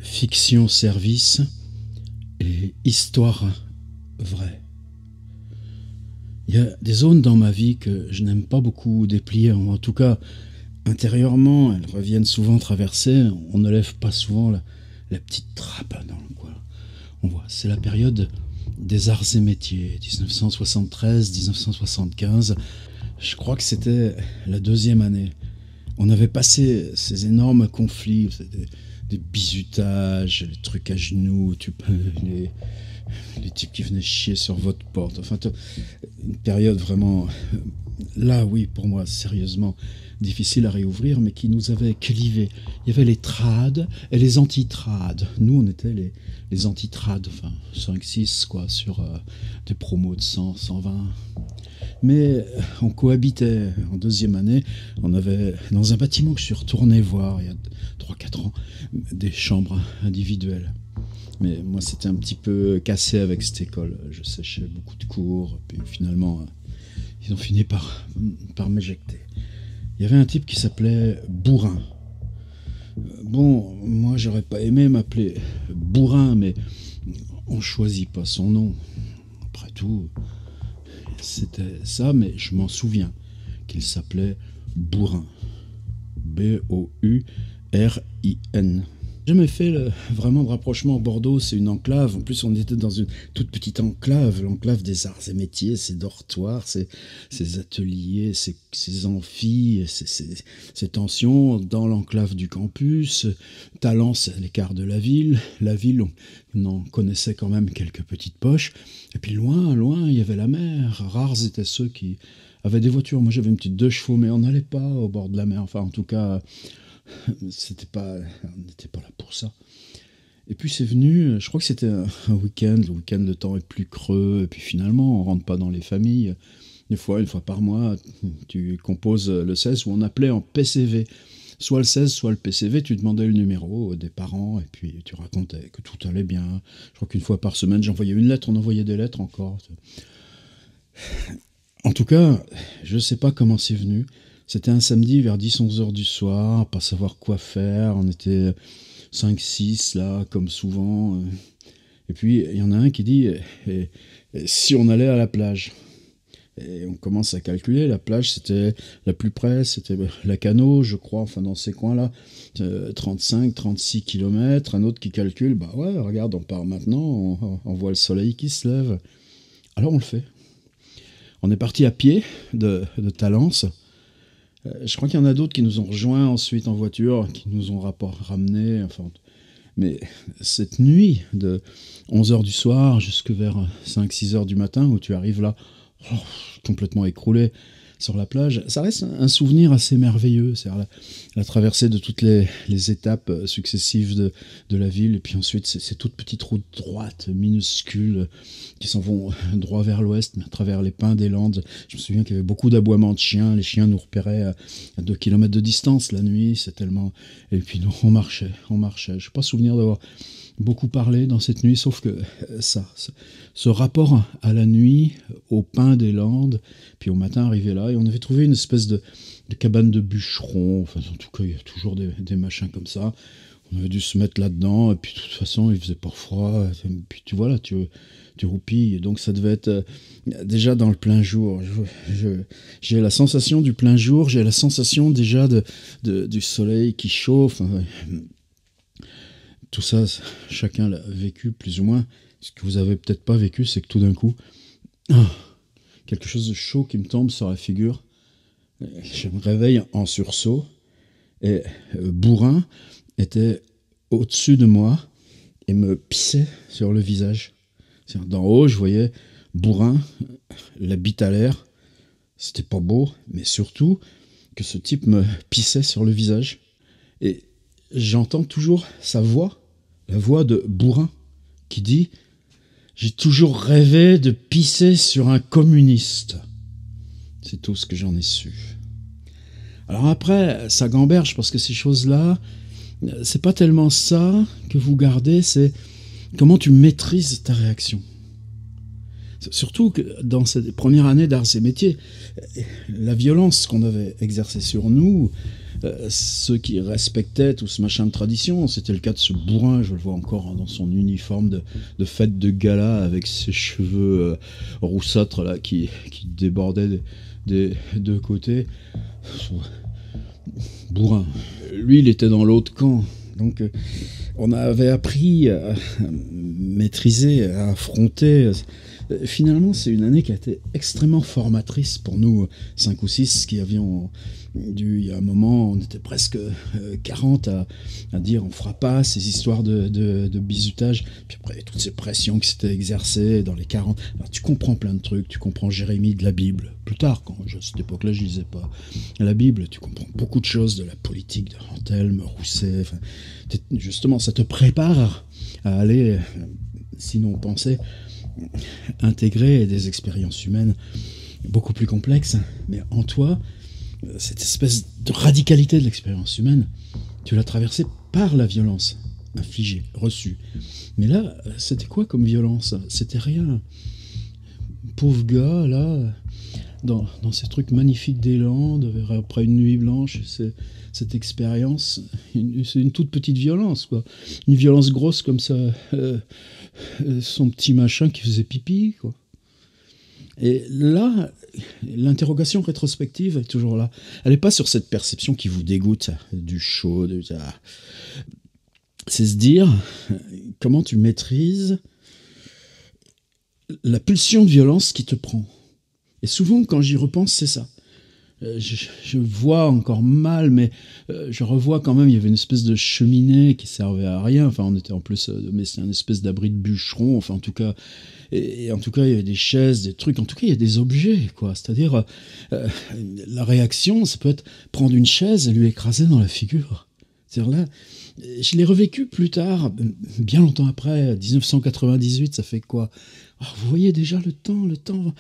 Fiction service et histoire vraie. Il y a des zones dans ma vie que je n'aime pas beaucoup déplier, en tout cas intérieurement, elles reviennent souvent traverser, on ne lève pas souvent la petite trappe dans le coin. On voit, c'est la période des arts et métiers, 1973-1975, je crois que c'était la deuxième année. On avait passé ces énormes conflits, des bizutages, les trucs à genoux, les types qui venaient chier sur votre porte. Enfin, une période vraiment, là oui, pour moi, sérieusement, difficile à réouvrir, mais qui nous avait clivés. Il y avait les trades et les anti-trades. Nous, on était les anti-trades, enfin 5-6 quoi, sur des promos de 100, 120. Mais on cohabitait en deuxième année. On avait, dans un bâtiment que je suis retourné voir il y a 3-4 ans, des chambres individuelles. Mais moi, c'était un petit peu cassé avec cette école. Je séchais beaucoup de cours, puis finalement, ils ont fini par m'éjecter. Il y avait un type qui s'appelait Bourrin. Bon, moi, j'aurais pas aimé m'appeler Bourrin, mais on choisit pas son nom. Après tout, c'était ça, mais je m'en souviens qu'il s'appelait Bourrin. B-O-U-R-I-N. J'ai jamais fait vraiment de rapprochement. Bordeaux, c'est une enclave. En plus, on était dans une toute petite enclave, l'enclave des arts et métiers, ses dortoirs, ses ateliers, ses amphis, ses tensions dans l'enclave du campus. Talence, à l'écart de la ville. La ville, on en connaissait quand même quelques petites poches. Et puis loin, loin, il y avait la mer. Rares étaient ceux qui avaient des voitures. Moi, j'avais une petite 2 chevaux, mais on n'allait pas au bord de la mer. Enfin, en tout cas, on n'était pas là pour ça. Et puis c'est venu, je crois que c'était un week-end. Le week-end, le temps est plus creux. Et puis finalement, on rentre pas dans les familles. Une fois par mois, tu composes le 16, où on appelait en PCV. Soit le 16, soit le PCV, tu demandais le numéro des parents, et puis tu racontais que tout allait bien. Je crois qu'une fois par semaine, j'envoyais une lettre, on envoyait des lettres encore. En tout cas, je sais pas comment c'est venu. C'était un samedi vers 10-11 heures du soir, pas savoir quoi faire, on était 5-6 là, comme souvent. Et puis, il y en a un qui dit si on allait à la plage. Et on commence à calculer, la plage, c'était la plus près, c'était la Cano, je crois, enfin dans ces coins-là, 35-36 km. Un autre qui calcule, bah ouais, regarde, on part maintenant, on voit le soleil qui se lève. Alors on le fait. On est parti à pied de Talence. Je crois qu'il y en a d'autres qui nous ont rejoints ensuite en voiture, qui nous ont ramenés. Enfin, mais cette nuit de 11h du soir jusque vers 5-6h du matin, où tu arrives là, complètement écroulé sur la plage, ça reste un souvenir assez merveilleux. C'est-à-dire la traversée de toutes les étapes successives de la ville, et puis ensuite ces toutes petites routes droites, minuscules, qui s'en vont droit vers l'ouest, à travers les pins des Landes. Je me souviens qu'il y avait beaucoup d'aboiements de chiens. Les chiens nous repéraient à 2 km de distance la nuit, c'est tellement... Et puis nous, on marchait. Je n'ai pas souvenir d'avoir beaucoup parlé dans cette nuit, sauf que ce rapport à la nuit, au pin des Landes, puis au matin arrivé là, et on avait trouvé une espèce de cabane de bûcheron. Enfin, en tout cas, il y a toujours des machins comme ça. On avait dû se mettre là-dedans, et puis de toute façon, il faisait pas froid. Et puis tu vois là, tu roupilles, donc ça devait être déjà dans le plein jour. J'ai la sensation du plein jour, j'ai la sensation déjà du soleil qui chauffe. Tout ça, chacun l'a vécu plus ou moins. Ce que vous avez peut-être pas vécu, c'est que tout d'un coup, quelque chose de chaud qui me tombe sur la figure. Je me réveille en sursaut, et Bourrin était au-dessus de moi et me pissait sur le visage. D'en haut, je voyais Bourrin, la bite à l'air. C'était pas beau, mais surtout que ce type me pissait sur le visage. Et j'entends toujours sa voix, la voix de Bourrin, qui dit « J'ai toujours rêvé de pisser sur un communiste ». C'est tout ce que j'en ai su. Alors après, ça gamberge, parce que ces choses-là, c'est pas tellement ça que vous gardez, c'est comment tu maîtrises ta réaction. Surtout que dans cette première année d'arts et métiers, la violence qu'on avait exercée sur nous, ceux qui respectaient tout ce machin de tradition. C'était le cas de ce bourrin, je le vois encore hein, dans son uniforme de fête de gala, avec ses cheveux roussâtres là, qui débordaient des deux côtés. Bourrin. Lui, il était dans l'autre camp. Donc, on avait appris à maîtriser, à affronter. Finalement, c'est une année qui a été extrêmement formatrice pour nous, 5 ou 6, qui avions dû, il y a un moment, on était presque 40 à dire on fera pas ces histoires de bizutage. Puis après, toutes ces pressions qui s'étaient exercées dans les 40. Alors, tu comprends plein de trucs, tu comprends Jérémie de la Bible. Plus tard, à cette époque-là, je lisais pas la Bible, tu comprends beaucoup de choses de la politique de Antelme, Rousset. Enfin, justement, ça te prépare à aller, sinon penser, intégrer des expériences humaines beaucoup plus complexes, mais en toi, cette espèce de radicalité de l'expérience humaine, tu l'as traversée par la violence infligée, reçue. Mais là, c'était quoi comme violence? C'était rien. Pauvre gars, là, dans ces trucs magnifiques des Landes, après une nuit blanche, cette expérience, c'est une toute petite violence, quoi. Une violence grosse comme ça, son petit machin qui faisait pipi, quoi. Et là, l'interrogation rétrospective est toujours là. Elle n'est pas sur cette perception qui vous dégoûte, du chaud, c'est se dire comment tu maîtrises la pulsion de violence qui te prend. Et souvent, quand j'y repense, c'est ça. Je vois encore mal, mais je revois quand même, il y avait une espèce de cheminée qui servait à rien. Enfin, on était en plus, mais c'est une espèce d'abri de bûcheron. Enfin, en tout cas, et en tout cas, il y avait des chaises, des trucs. En tout cas, il y a des objets, quoi. C'est-à-dire, la réaction, ça peut être prendre une chaise et lui écraser dans la figure. C'est-à-dire là, je l'ai revécu plus tard, bien longtemps après, 1998, ça fait quoi? Oh, vous voyez déjà le temps. Oh,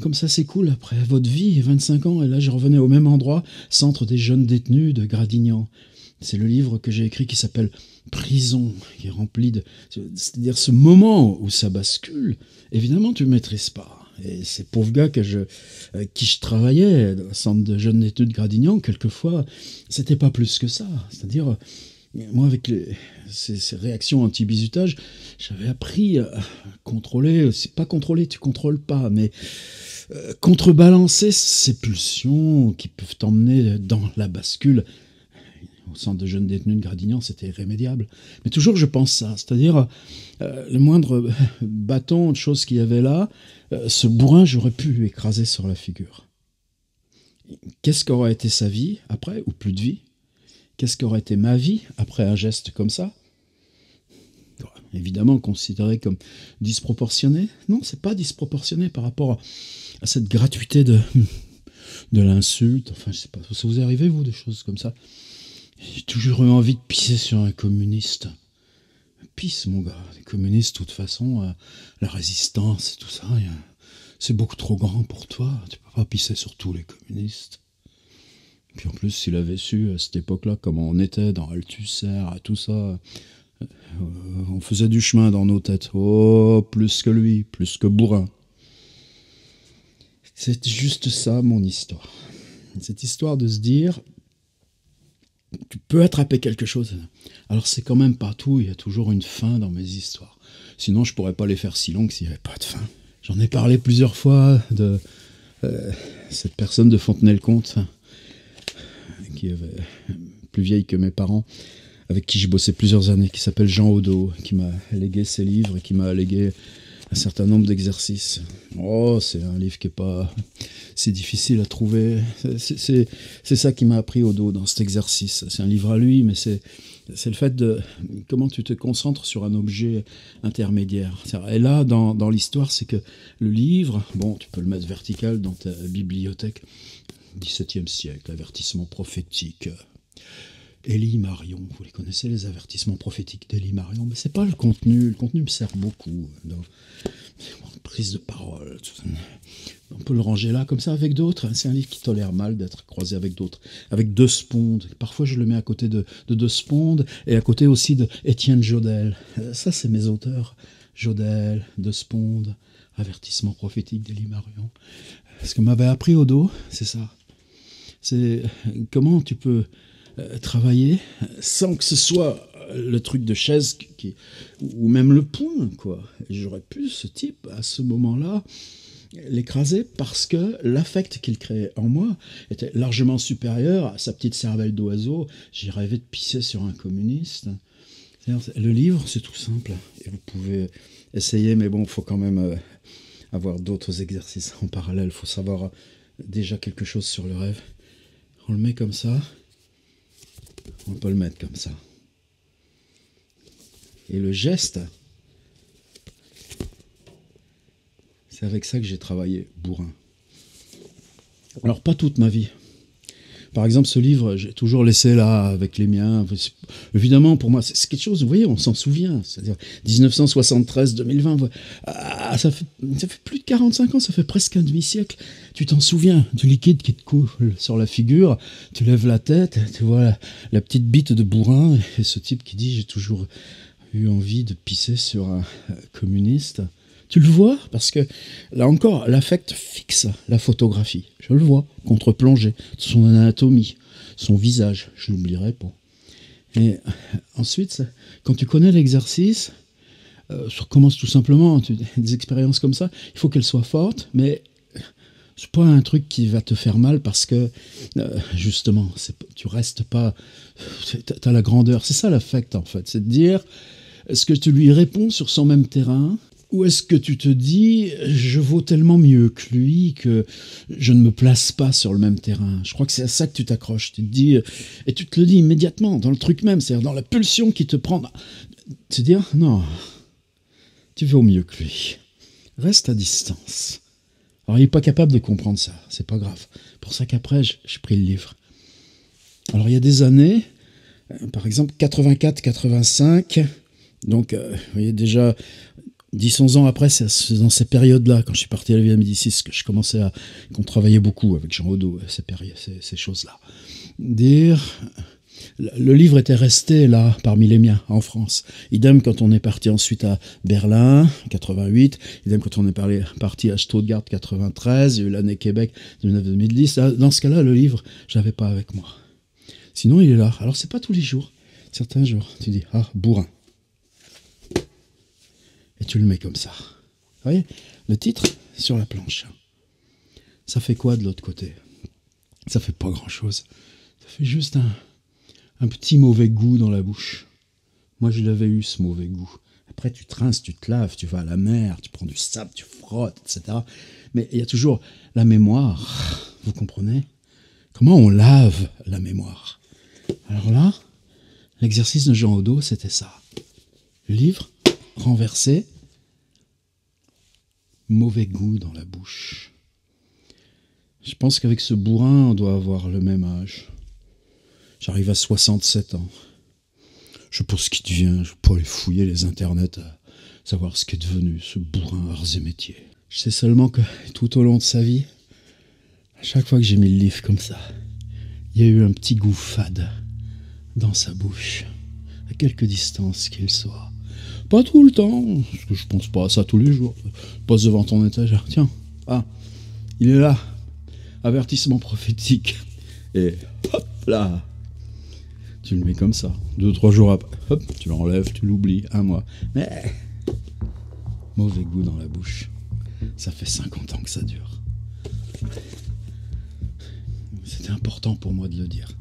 comme ça s'écoule après votre vie, 25 ans, et là je revenais au même endroit, centre des jeunes détenus de Gradignan. C'est le livre que j'ai écrit qui s'appelle Prison, qui est rempli de... C'est-à-dire ce moment où ça bascule, évidemment tu ne maîtrises pas. Et ces pauvres gars avec qui je travaillais, dans le centre de jeunes détenus de Gradignan, quelquefois, c'était pas plus que ça. C'est-à-dire, moi avec ces réactions anti-bizutage, j'avais appris à contrôler, c'est pas contrôler, tu contrôles pas, mais contrebalancer ces pulsions qui peuvent t'emmener dans la bascule. Au centre de jeunes détenus de Gradignan, c'était irrémédiable. Mais toujours, je pense ça. C'est-à-dire, le moindre bâton de choses qu'il y avait là, ce bourrin, j'aurais pu lui écraser sur la figure. Qu'est-ce qu'aurait été sa vie après, ou plus de vie? Qu'est-ce qu'aurait été ma vie après un geste comme ça? Évidemment considéré comme disproportionné. Non, c'est pas disproportionné par rapport à cette gratuité de l'insulte. Enfin, je sais pas, ça vous est arrivé, vous, des choses comme ça? J'ai toujours eu envie de pisser sur un communiste. Pisse, mon gars. Les communistes, de toute façon, la résistance et tout ça, c'est beaucoup trop grand pour toi. Tu peux pas pisser sur tous les communistes. Puis en plus, s'il avait su, à cette époque-là, comment on était dans Althusser, tout ça, on faisait du chemin dans nos têtes. Oh, plus que lui, plus que bourrin. C'est juste ça, mon histoire. Cette histoire de se dire... Tu peux attraper quelque chose. Alors c'est quand même pas tout, il y a toujours une fin dans mes histoires. Sinon je pourrais pas les faire si longues s'il n'y avait pas de fin. J'en ai parlé plusieurs fois de cette personne de Fontenay-le-Comte, qui est plus vieille que mes parents, avec qui j'ai bossé plusieurs années, qui s'appelle Jean Odo, qui m'a légué ses livres et qui m'a légué un certain nombre d'exercices. Oh, c'est un livre qui est pas... C'est difficile à trouver. C'est ça qui m'a appris au dos dans cet exercice. C'est un livre à lui, mais c'est le fait de comment tu te concentres sur un objet intermédiaire. Et là, dans l'histoire, c'est que le livre, bon, tu peux le mettre vertical dans ta bibliothèque, 17e siècle, avertissement prophétique. Élie Marion, vous les connaissez, les avertissements prophétiques d'Élie Marion, mais c'est pas le contenu. Le contenu me sert beaucoup dans prise de parole. On peut le ranger là, comme ça, avec d'autres. C'est un livre qui tolère mal d'être croisé avec d'autres. Avec De Sponde. Parfois, je le mets à côté de Sponde et à côté aussi de Étienne Jodel. Ça, c'est mes auteurs. Jodel, De Sponde, avertissement prophétique d'Élie Marion. Ce que m'avait appris Odo, c'est ça. C'est comment tu peux travailler sans que ce soit le truc de chaise ou même le poing, quoi. J'aurais pu, ce type, à ce moment-là, l'écraser parce que l'affect qu'il créait en moi était largement supérieur à sa petite cervelle d'oiseau. J'ai rêvé de pisser sur un communiste. Le livre, c'est tout simple. Et vous pouvez essayer, mais bon, il faut quand même avoir d'autres exercices en parallèle. Il faut savoir déjà quelque chose sur le rêve. On le met comme ça. On peut le mettre comme ça. Et le geste, c'est avec ça que j'ai travaillé, bourrin. Alors, pas toute ma vie. Par exemple, ce livre, j'ai toujours laissé là, avec les miens. Évidemment, pour moi, c'est quelque chose, vous voyez, on s'en souvient. C'est-à-dire 1973-2020, ça fait plus de 45 ans, ça fait presque un demi-siècle. Tu t'en souviens du liquide qui te coule sur la figure, tu lèves la tête, tu vois la petite bite de bourrin, et ce type qui dit « j'ai toujours eu envie de pisser sur un communiste ». Tu le vois, parce que, là encore, l'affect fixe la photographie. Je le vois, contre-plongée, son anatomie, son visage, je l'oublierai pas. Et ensuite, quand tu connais l'exercice, ça commence tout simplement, des expériences comme ça, il faut qu'elles soient fortes, mais c'est pas un truc qui va te faire mal parce que, justement, tu restes pas... T'as la grandeur, c'est ça l'affect en fait, c'est de dire, est-ce que tu lui réponds sur son même terrain ? Ou est-ce que tu te dis, je vaux tellement mieux que lui que je ne me place pas sur le même terrain? Je crois que c'est à ça que tu t'accroches. Tu te dis, et tu te le dis immédiatement, dans le truc même, c'est-à-dire dans la pulsion qui te prend. Tu te dis, non, tu vaux mieux que lui. Reste à distance. Alors il n'est pas capable de comprendre ça, c'est pas grave. Pour ça qu'après, j'ai pris le livre. Alors il y a des années, par exemple 84-85, donc vous voyez déjà... 10-11 ans après, c'est dans ces périodes-là, quand je suis parti à la Villa Médicis, que je commençais qu'on travaillait beaucoup avec Jean Odo, ces choses-là. Le livre était resté là, parmi les miens, en France. Idem quand on est parti ensuite à Berlin, 88, idem quand on est parti à Stuttgart, 93, il y a eu l'année Québec, 2009-2010. Dans ce cas-là, le livre, je l'avais pas avec moi. Sinon, il est là. Alors, c'est pas tous les jours. Certains jours, tu dis, ah, bourrin. Et tu le mets comme ça. Vous voyez, le titre sur la planche. Ça fait quoi de l'autre côté? Ça fait pas grand-chose. Ça fait juste un petit mauvais goût dans la bouche. Moi, je l'avais eu, ce mauvais goût. Après, tu te rinces, tu te laves, tu vas à la mer, tu prends du sable, tu frottes, etc. Mais il y a toujours la mémoire. Vous comprenez? Comment on lave la mémoire? Alors là, l'exercice de Jean Odo, c'était ça. Le livre renversé, mauvais goût dans la bouche. Je pense qu'avec ce bourrin, on doit avoir le même âge. J'arrive à 67 ans. Je sais pas ce qui devient, je vais pas aller fouiller les internets à savoir ce qui est devenu ce bourrin arts et métiers. Je sais seulement que tout au long de sa vie, à chaque fois que j'ai mis le livre comme ça, il y a eu un petit goût fade dans sa bouche, à quelque distance qu'il soit. Pas tout le temps, parce que je pense pas à ça tous les jours. Passe devant ton étagère, tiens, il est là, avertissement prophétique. Et hop là, tu le mets comme ça. 2-3 jours après, hop, tu l'enlèves, tu l'oublies, 1 mois. Mais mauvais goût dans la bouche. Ça fait 50 ans que ça dure. C'était important pour moi de le dire.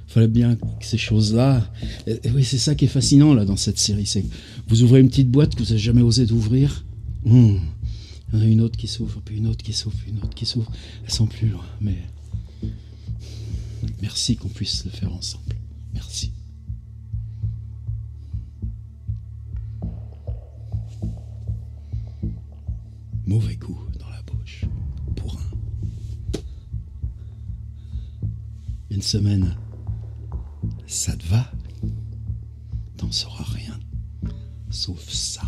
Il fallait bien que ces choses-là... Et oui, c'est ça qui est fascinant là dans cette série. C'est que vous ouvrez une petite boîte que vous n'avez jamais osé d'ouvrir. Il y en a une autre qui s'ouvre, puis une autre qui s'ouvre, puis une autre qui s'ouvre. Elles sont plus loin, mais... Merci qu'on puisse le faire ensemble. Merci. Mauvais goût dans la bouche. Pour un. Une semaine... Ça te va? T'en sauras rien, sauf ça.